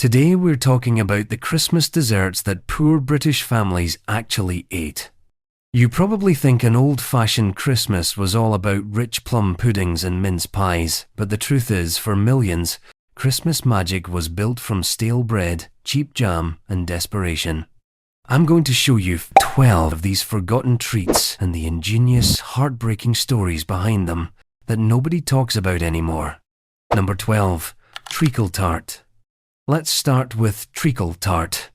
Today we're talking about the Christmas desserts that poor British families actually ate. You probably think an old-fashioned Christmas was all about rich plum puddings and mince pies, but the truth is, for millions, Christmas magic was built from stale bread, cheap jam, and desperation. I'm going to show you 12 of these forgotten treats and the ingenious, heartbreaking stories behind them that nobody talks about anymore. Number 12. Treacle Tart. Let's start with Treacle Tart.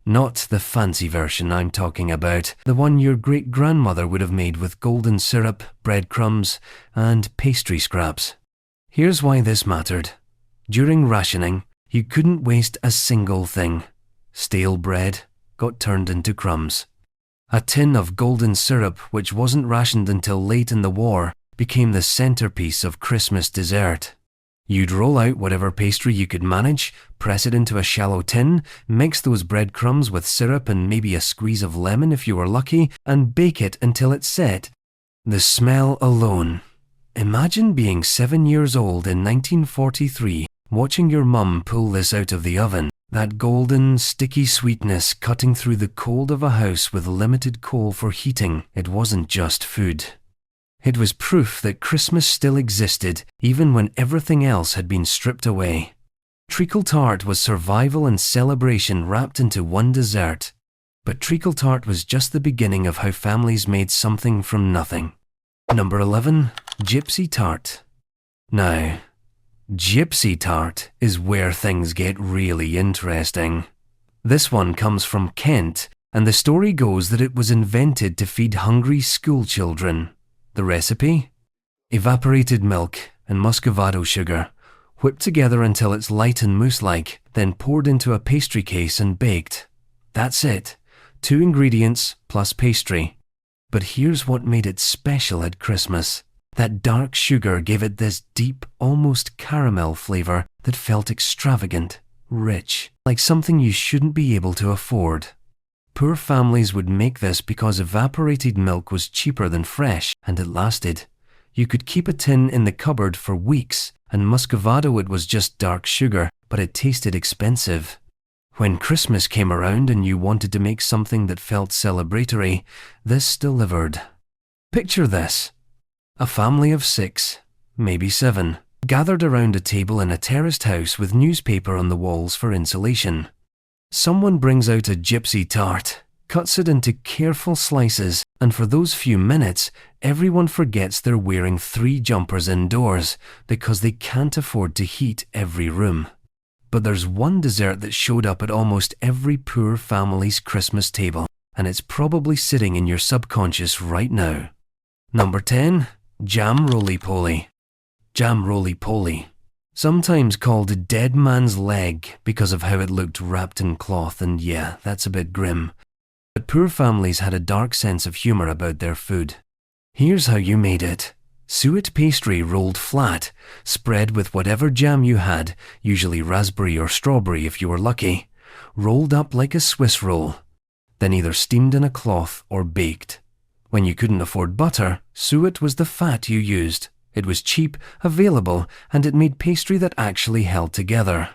Not the fancy version I'm talking about, the one your great-grandmother would have made with golden syrup, breadcrumbs, and pastry scraps. Here's why this mattered. During rationing, you couldn't waste a single thing. Stale bread got turned into crumbs. A tin of golden syrup, which wasn't rationed until late in the war, became the centerpiece of Christmas dessert. You'd roll out whatever pastry you could manage, press it into a shallow tin, mix those breadcrumbs with syrup and maybe a squeeze of lemon if you were lucky, and bake it until it's set. The smell alone. Imagine being 7 years old in 1943, watching your mum pull this out of the oven. That golden, sticky sweetness cutting through the cold of a house with limited coal for heating. It wasn't just food. It was proof that Christmas still existed, even when everything else had been stripped away. Treacle Tart was survival and celebration wrapped into one dessert. But Treacle Tart was just the beginning of how families made something from nothing. Number 11. Gypsy Tart. Now, Gypsy Tart is where things get really interesting. This one comes from Kent, and the story goes that it was invented to feed hungry school children. The recipe? Evaporated milk and muscovado sugar, whipped together until it's light and mousse-like, then poured into a pastry case and baked. That's it. 2 ingredients plus pastry. But here's what made it special at Christmas. That dark sugar gave it this deep, almost caramel flavor that felt extravagant, rich, like something you shouldn't be able to afford. Poor families would make this because evaporated milk was cheaper than fresh, and it lasted. You could keep a tin in the cupboard for weeks, and muscovado, it was just dark sugar, but it tasted expensive. When Christmas came around and you wanted to make something that felt celebratory, this delivered. Picture this. A family of 6, maybe 7, gathered around a table in a terraced house with newspaper on the walls for insulation. Someone brings out a gypsy tart, cuts it into careful slices, and for those few minutes, everyone forgets they're wearing 3 jumpers indoors because they can't afford to heat every room. But there's one dessert that showed up at almost every poor family's Christmas table, and it's probably sitting in your subconscious right now. Number 10. Jam Roly-Poly. Jam Roly-Poly. Sometimes called dead man's leg because of how it looked wrapped in cloth, and yeah, that's a bit grim. But poor families had a dark sense of humour about their food. Here's how you made it. Suet pastry rolled flat, spread with whatever jam you had, usually raspberry or strawberry if you were lucky, rolled up like a Swiss roll, then either steamed in a cloth or baked. When you couldn't afford butter, suet was the fat you used. It was cheap, available, and it made pastry that actually held together.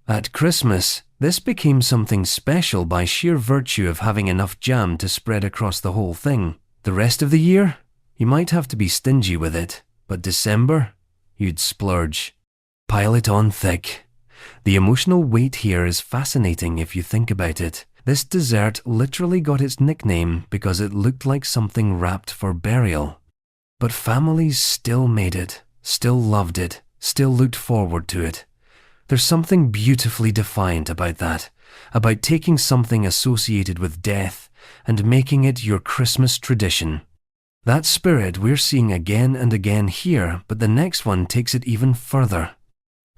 At Christmas, this became something special by sheer virtue of having enough jam to spread across the whole thing. The rest of the year, you might have to be stingy with it, but December, you'd splurge. Pile it on thick. The emotional weight here is fascinating if you think about it. This dessert literally got its nickname because it looked like something wrapped for burial. But families still made it, still loved it, still looked forward to it. There's something beautifully defiant about that, about taking something associated with death and making it your Christmas tradition. That spirit we're seeing again and again here, but the next one takes it even further.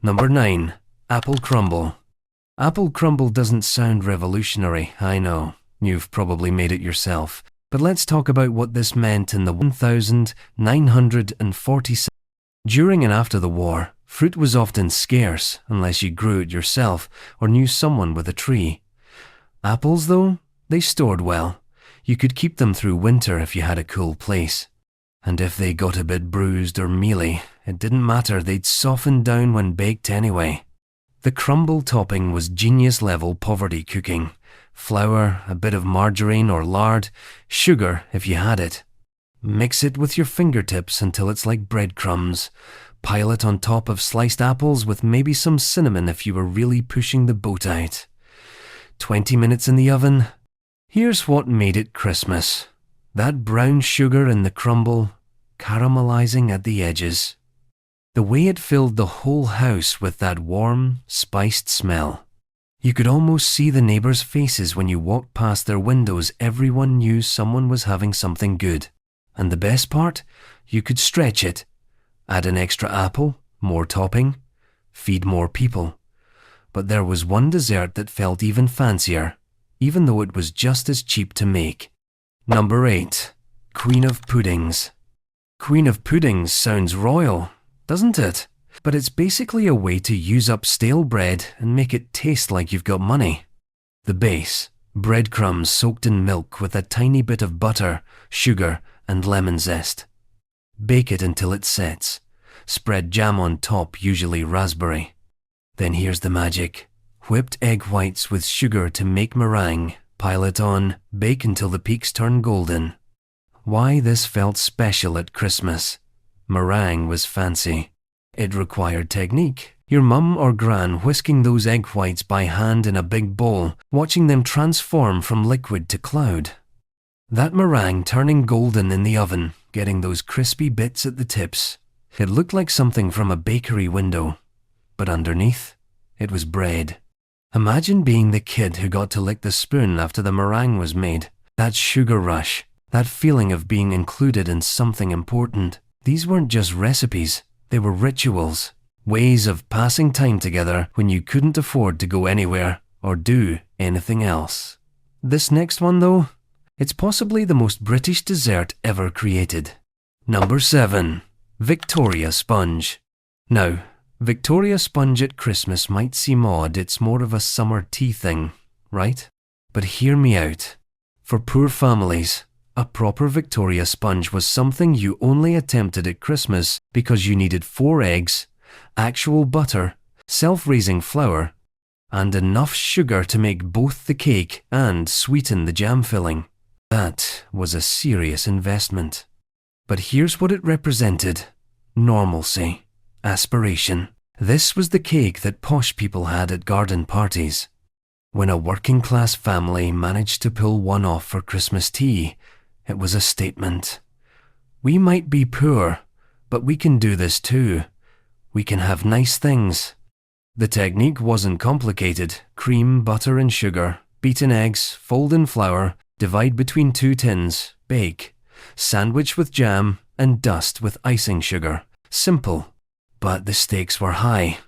Number 9. Apple Crumble. Apple crumble doesn't sound revolutionary, I know. You've probably made it yourself. But let's talk about what this meant in the 1947. During and after the war, fruit was often scarce unless you grew it yourself or knew someone with a tree. Apples, though, they stored well. You could keep them through winter if you had a cool place. And if they got a bit bruised or mealy, it didn't matter, they'd soften down when baked anyway. The crumble topping was genius-level poverty cooking. Flour, a bit of margarine or lard, sugar if you had it. Mix it with your fingertips until it's like breadcrumbs. Pile it on top of sliced apples with maybe some cinnamon if you were really pushing the boat out. 20 minutes in the oven. Here's what made it Christmas. That brown sugar in the crumble, caramelizing at the edges. The way it filled the whole house with that warm, spiced smell. You could almost see the neighbors' faces when you walked past their windows. Everyone knew someone was having something good. And the best part? You could stretch it. Add an extra apple, more topping, feed more people. But there was one dessert that felt even fancier, even though it was just as cheap to make. Number 8. Queen of Puddings. Queen of Puddings sounds royal, doesn't it? But it's basically a way to use up stale bread and make it taste like you've got money. The base, breadcrumbs soaked in milk with a tiny bit of butter, sugar, and lemon zest. Bake it until it sets. Spread jam on top, usually raspberry. Then here's the magic. Whipped egg whites with sugar to make meringue. Pile it on, bake until the peaks turn golden. Why this felt special at Christmas? Meringue was fancy. It required technique. Your mum or gran whisking those egg whites by hand in a big bowl, watching them transform from liquid to cloud. That meringue turning golden in the oven, getting those crispy bits at the tips. It looked like something from a bakery window. But underneath, it was bread. Imagine being the kid who got to lick the spoon after the meringue was made. That sugar rush, that feeling of being included in something important. These weren't just recipes, they were rituals. Ways of passing time together when you couldn't afford to go anywhere or do anything else. This next one though, it's possibly the most British dessert ever created. Number 7. Victoria Sponge. Now, Victoria Sponge at Christmas might seem odd, it's more of a summer tea thing, right? But hear me out. For poor families, a proper Victoria Sponge was something you only attempted at Christmas because you needed 4 eggs, actual butter, self-raising flour, and enough sugar to make both the cake and sweeten the jam filling. That was a serious investment. But here's what it represented. Normalcy. Aspiration. This was the cake that posh people had at garden parties. When a working class family managed to pull one off for Christmas tea, it was a statement. We might be poor, but we can do this too. We can have nice things. The technique wasn't complicated. Cream, butter and sugar, beaten eggs, fold in flour, divide between 2 tins, bake, sandwich with jam and dust with icing sugar. Simple. But the stakes were high.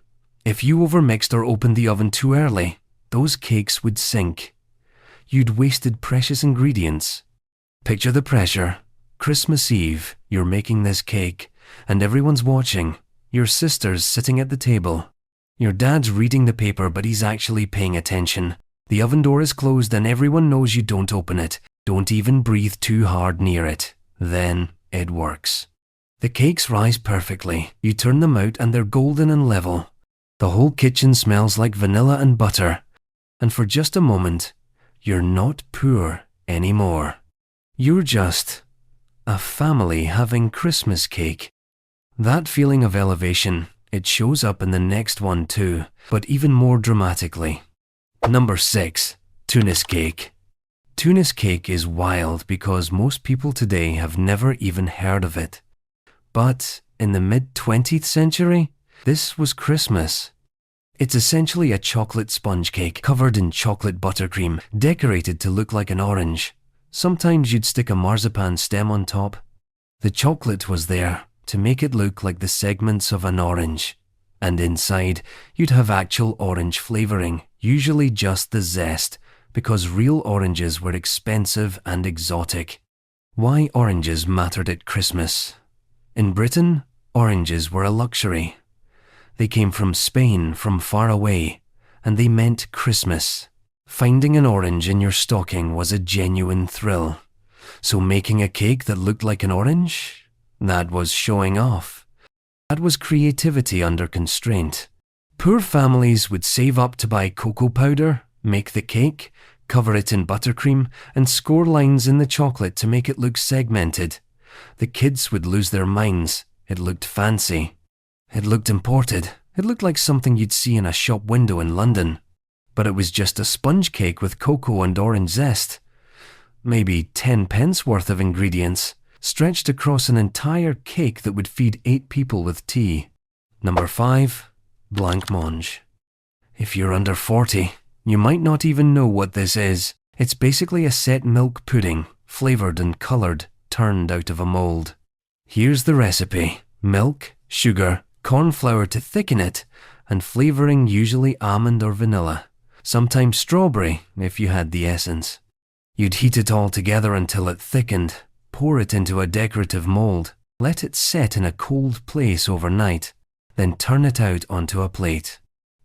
If you overmixed or opened the oven too early, those cakes would sink. You'd wasted precious ingredients. Picture the pressure. Christmas Eve, you're making this cake, and everyone's watching. Your sister's sitting at the table. Your dad's reading the paper, but he's actually paying attention. The oven door is closed and everyone knows you don't open it. Don't even breathe too hard near it. Then it works. The cakes rise perfectly. You turn them out and they're golden and level. The whole kitchen smells like vanilla and butter. And for just a moment, you're not poor anymore. You're just a family having Christmas cake. That feeling of elevation, it shows up in the next one too, but even more dramatically. Number 6. Tunis cake. Tunis cake is wild because most people today have never even heard of it. But in the mid-20th century, this was Christmas. It's essentially a chocolate sponge cake covered in chocolate buttercream, decorated to look like an orange. Sometimes you'd stick a marzipan stem on top. The chocolate was there to make it look like the segments of an orange. And inside, you'd have actual orange flavoring, usually just the zest, because real oranges were expensive and exotic. Why oranges mattered at Christmas? In Britain, oranges were a luxury. They came from Spain, from far away, and they meant Christmas. Finding an orange in your stocking was a genuine thrill. So making a cake that looked like an orange? That was showing off. That was creativity under constraint. Poor families would save up to buy cocoa powder, make the cake, cover it in buttercream, and score lines in the chocolate to make it look segmented. The kids would lose their minds. It looked fancy. It looked imported. It looked like something you'd see in a shop window in London. But it was just a sponge cake with cocoa and orange zest. Maybe 10 pence worth of ingredients, stretched across an entire cake that would feed 8 people with tea. Number 5. Blancmange. If you're under 40, you might not even know what this is. It's basically a set milk pudding, flavoured and coloured, turned out of a mould. Here's the recipe. Milk, sugar, corn flour to thicken it, and flavouring usually almond or vanilla. Sometimes strawberry, if you had the essence. You'd heat it all together until it thickened, pour it into a decorative mould, let it set in a cold place overnight, then turn it out onto a plate.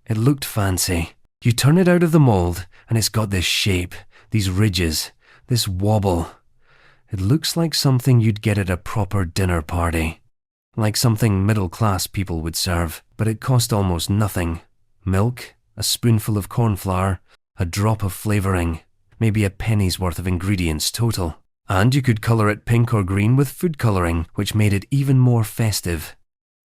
It looked fancy. You turn it out of the mould, and it's got this shape, these ridges, this wobble. It looks like something you'd get at a proper dinner party. Like something middle-class people would serve, but it cost almost nothing. Milk, a spoonful of corn flour, a drop of flavouring, maybe a penny's worth of ingredients total. And you could colour it pink or green with food colouring, which made it even more festive.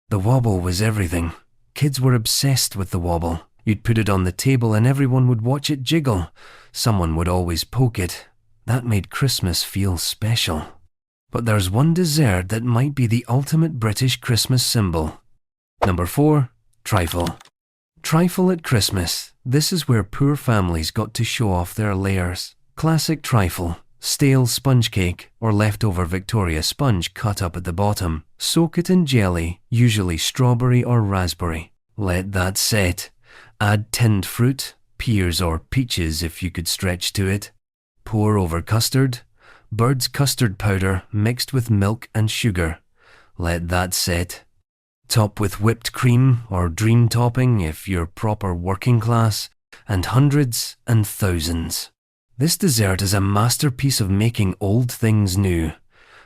The wobble was everything. Kids were obsessed with the wobble. You'd put it on the table and everyone would watch it jiggle. Someone would always poke it. That made Christmas feel special. But there's one dessert that might be the ultimate British Christmas symbol. Number 4. Trifle. Trifle at Christmas. This is where poor families got to show off their layers. Classic trifle. Stale sponge cake or leftover Victoria sponge cut up at the bottom. Soak it in jelly, usually strawberry or raspberry. Let that set. Add tinned fruit, pears or peaches if you could stretch to it. Pour over custard. Bird's custard powder mixed with milk and sugar. Let that set. Top with whipped cream or dream topping if you're proper working class, and hundreds and thousands. This dessert is a masterpiece of making old things new.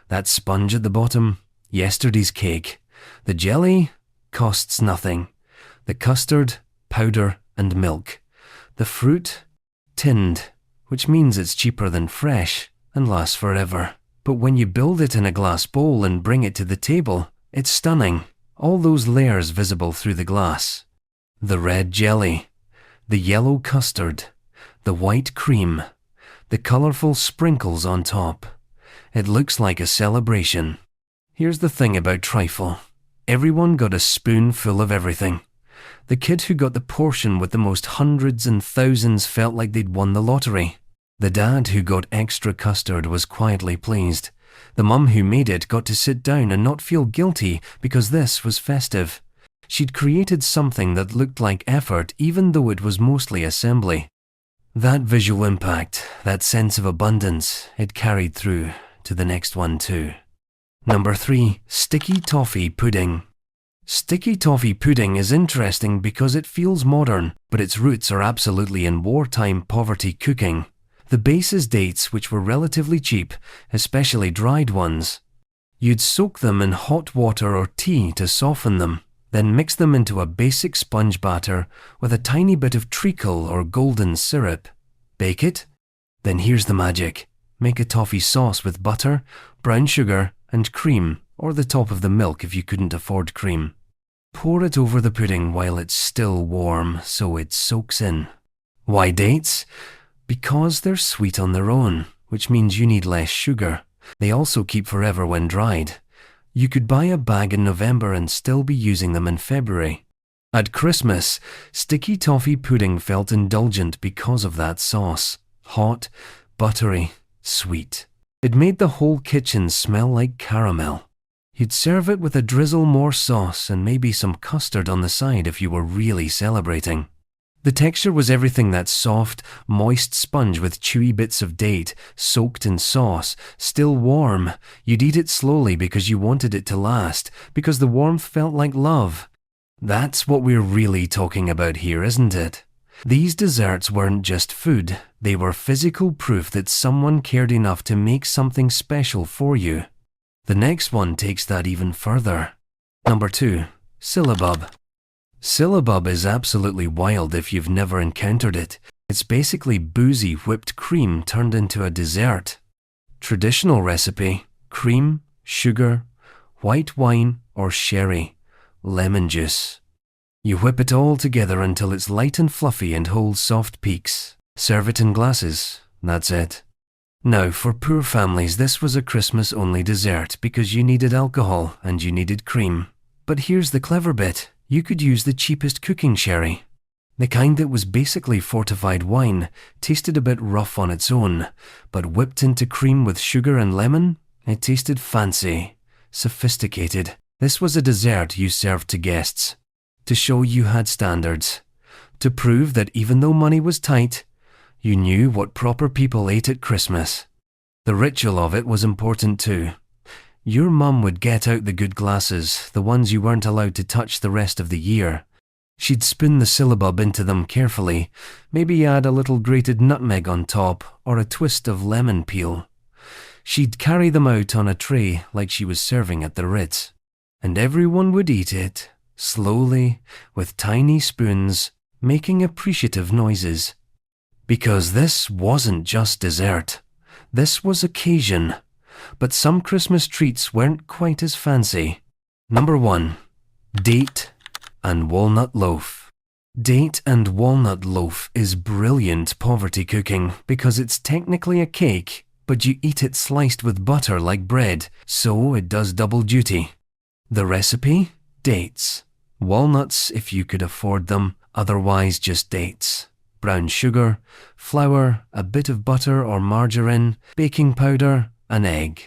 That sponge at the bottom, yesterday's cake. The jelly costs nothing. The custard, powder and milk. The fruit, tinned, which means it's cheaper than fresh and lasts forever. But when you build it in a glass bowl and bring it to the table, it's stunning. All those layers visible through the glass. The red jelly, the yellow custard, the white cream, the colourful sprinkles on top. It looks like a celebration. Here's the thing about trifle. Everyone got a spoonful of everything. The kid who got the portion with the most hundreds and thousands felt like they'd won the lottery. The dad who got extra custard was quietly pleased. The mum who made it got to sit down and not feel guilty because this was festive. She'd created something that looked like effort even though it was mostly assembly. That visual impact, that sense of abundance, it carried through to the next one too. Number 3. Sticky toffee pudding. Sticky toffee pudding is interesting because it feels modern, but its roots are absolutely in wartime poverty cooking. The base is dates, which were relatively cheap, especially dried ones. You'd soak them in hot water or tea to soften them, then mix them into a basic sponge batter with a tiny bit of treacle or golden syrup. Bake it. Then here's the magic. Make a toffee sauce with butter, brown sugar, and cream, or the top of the milk if you couldn't afford cream. Pour it over the pudding while it's still warm so it soaks in. Why dates? Because they're sweet on their own, which means you need less sugar. They also keep forever when dried. You could buy a bag in November and still be using them in February. At Christmas, sticky toffee pudding felt indulgent because of that sauce. Hot, buttery, sweet. It made the whole kitchen smell like caramel. You'd serve it with a drizzle more sauce and maybe some custard on the side if you were really celebrating. The texture was everything that soft, moist sponge with chewy bits of date, soaked in sauce, still warm. You'd eat it slowly because you wanted it to last, because the warmth felt like love. That's what we're really talking about here, isn't it? These desserts weren't just food, they were physical proof that someone cared enough to make something special for you. The next one takes that even further. Number 2. Syllabub. Syllabub is absolutely wild if you've never encountered it. It's basically boozy whipped cream turned into a dessert. Traditional recipe: cream, sugar, white wine or sherry, lemon juice. You whip it all together until it's light and fluffy and holds soft peaks. Serve it in glasses. That's it. Now, for poor families, this was a Christmas-only dessert because you needed alcohol and you needed cream. But here's the clever bit. You could use the cheapest cooking sherry. The kind that was basically fortified wine, tasted a bit rough on its own, but whipped into cream with sugar and lemon, it tasted fancy, sophisticated. This was a dessert you served to guests, to show you had standards, to prove that even though money was tight, you knew what proper people ate at Christmas. The ritual of it was important too. Your mum would get out the good glasses, the ones you weren't allowed to touch the rest of the year. She'd spoon the syllabub into them carefully, maybe add a little grated nutmeg on top or a twist of lemon peel. She'd carry them out on a tray like she was serving at the Ritz, and everyone would eat it, slowly, with tiny spoons, making appreciative noises. Because this wasn't just dessert, this was occasion. But some Christmas treats weren't quite as fancy. Number 1. Date and walnut loaf. Date and walnut loaf is brilliant poverty cooking because it's technically a cake, but you eat it sliced with butter like bread, so it does double duty. The recipe? Dates. Walnuts if you could afford them, otherwise just dates. Brown sugar, flour, a bit of butter or margarine, baking powder, an egg.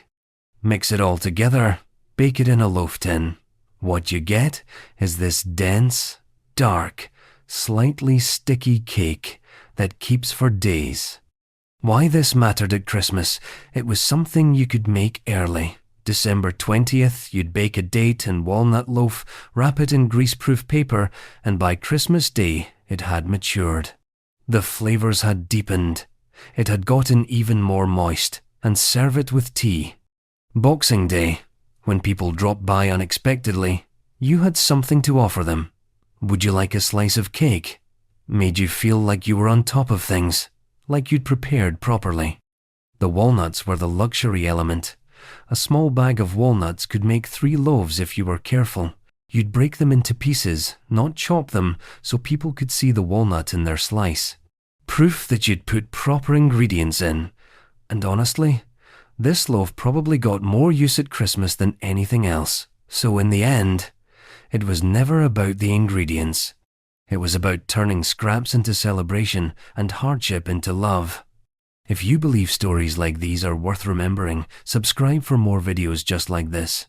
Mix it all together, bake it in a loaf tin. What you get is this dense, dark, slightly sticky cake that keeps for days. Why this mattered at Christmas? It was something you could make early. December 20th, you'd bake a date and walnut loaf, wrap it in greaseproof paper, and by Christmas Day, it had matured. The flavors had deepened. It had gotten even more moist, and serve it with tea. Boxing Day, when people dropped by unexpectedly, you had something to offer them. Would you like a slice of cake? Made you feel like you were on top of things, like you'd prepared properly. The walnuts were the luxury element. A small bag of walnuts could make 3 loaves if you were careful. You'd break them into pieces, not chop them, so people could see the walnut in their slice. Proof that you'd put proper ingredients in. And honestly, this loaf probably got more use at Christmas than anything else. So in the end, it was never about the ingredients. It was about turning scraps into celebration and hardship into love. If you believe stories like these are worth remembering, subscribe for more videos just like this.